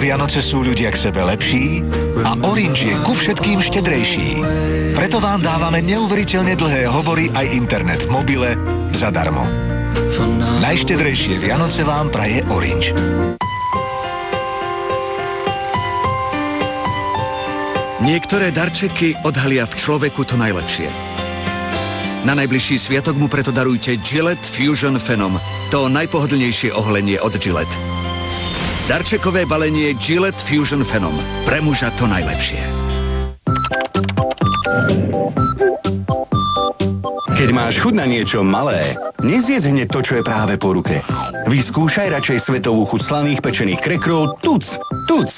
Vianoce sú ľudia k sebe lepší a Orange je ku všetkým štedrejší. Preto vám dávame neuveriteľne dlhé hovory aj internet v mobile zadarmo. Najštedrejšie Vianoce vám praje Orange. Niektoré darčeky odhalia v človeku to najlepšie. Na najbližší sviatok mu preto darujte Gillette Fusion Phenom, to najpohodlnejšie oholenie od Gillette. Darčekové balenie Gillette Fusion Phenom, pre muža to najlepšie. Keď máš chuť na niečo malé, nezjedz hneď to, čo je práve po ruke. Vyskúšaj radšej svetovú chuť slaných pečených krekrov Tuc. Tuc.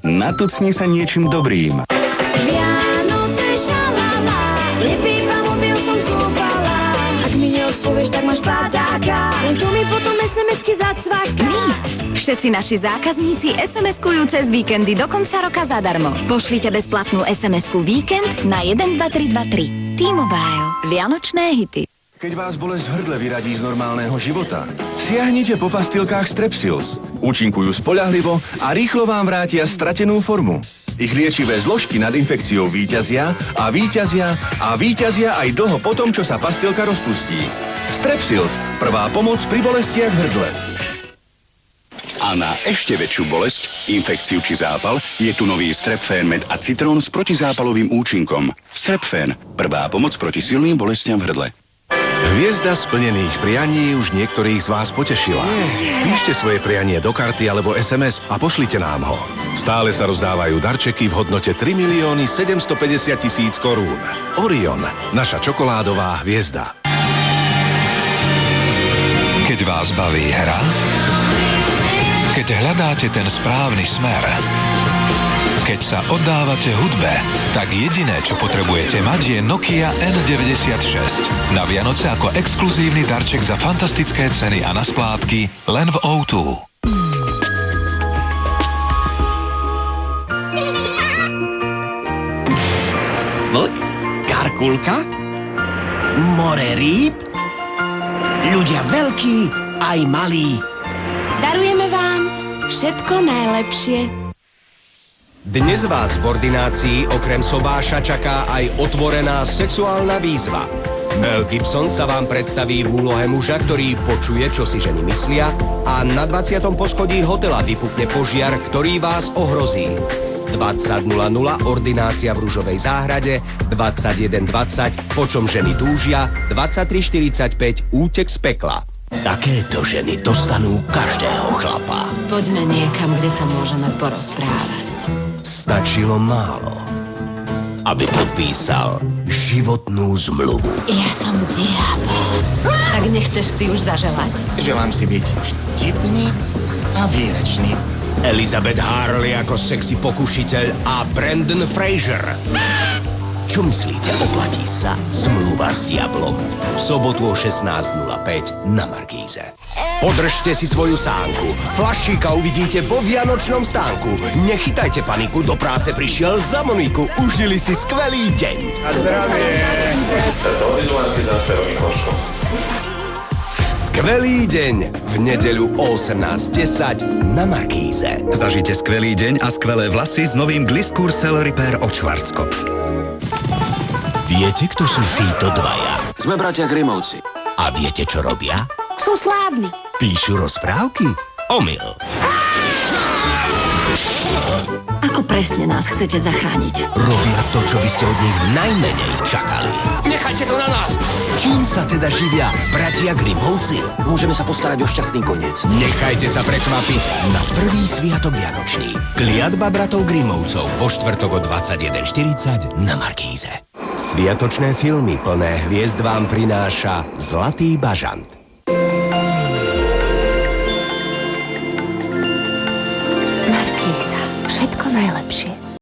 Natucni sa niečím dobrým. Vianoce šalala, lepí mobil som zúfala. Ak mi neodpovieš, tak máš padáka. Len to mi potom SMS-ky zacvaká. My, všetci naši zákazníci SMS-kujú cez víkendy do konca roka zadarmo. Pošlite bezplatnú SMS-ku víkend na 12323. T-Mobile. Vianočné hity. Keď vás bolesť v hrdle vyradí z normálneho života, siahnite po pastilkách Strepsils. Účinkujú spoľahlivo a rýchlo vám vrátia stratenú formu. Ich liečivé zložky nad infekciou víťazia aj dlho potom, čo sa pastilka rozpustí. Strepsils, prvá pomoc pri bolestiach v hrdle. A na ešte väčšiu bolesť, infekciu či zápal, je tu nový Strepfen Med a Citrón s protizápalovým účinkom. Strepfen, prvá pomoc proti silným bolestiam v hrdle. Hviezda splnených prianí už niektorých z vás potešila. Vpíšte svoje prianie do karty alebo SMS a pošlite nám ho. Stále sa rozdávajú darčeky v hodnote 3 750 000 korún. Orion, naša čokoládová hviezda. Keď vás baví hra, keď hľadáte ten správny smer, keď sa oddávate hudbe, tak jediné, čo potrebujete mať, je Nokia N96. Na Vianoce ako exkluzívny darček za fantastické ceny a na splátky len v O2. Vlk? Karkulka? More rýb? Ľudia veľkí aj malí. Darujeme vám všetko najlepšie. Dnes vás v ordinácii okrem sobáša čaká aj otvorená sexuálna výzva. Mel Gibson sa vám predstaví v úlohe muža, ktorý počuje, čo si ženy myslia a na 20. poschodí hotela vypukne požiar, ktorý vás ohrozí. 20.00 ordinácia v Ružovej záhrade, 21.20 po čom ženy túžia, 23.45 útek z pekla. Takéto ženy dostanú každého chlapa. Poďme niekam, kde sa môžeme porozprávať. Stačilo málo, aby podpísal životnú zmluvu. Ja som diabol. Tak nechceš si už zaželať? Želám si byť vtipný a výrečný. Elizabeth Harley ako sexy pokušiteľ a Brendan Fraser. Čo myslíte, oplatí sa zmluva s diablom? V sobotu o 16.05 na Markíze. Podržte si svoju sánku. Flašíka uvidíte vo vianočnom stánku. Nechytajte paniku, do práce prišiel za Moniku. Užili si skvelý deň. A zdravie. Táto obidlánky za Ferovým koškom. Skvelý deň v nedeľu o 18.10 na Markíze. Zažite skvelý deň a skvelé vlasy s novým Gliscour Cell Repair od Schwarzkopf. Viete, kto sú títo dvaja? Sme bratia Grimovci. A viete, čo robia? Sú slávni. Píšu rozprávky? Omyl. Ako presne nás chcete zachrániť? Robia to, čo by ste od nich najmenej čakali. Nechajte to na nás! Čím sa teda živia bratia Grimovci? Môžeme sa postarať o šťastný koniec. Nechajte sa prekvapiť Na prvý sviatok vianočný. Kliatba bratov Grimovcov po štvrtok o 21.40 na Markíze. Sviatočné filmy plné hviezd vám prináša Zlatý bažant. Markíza. Všetko najlepšie.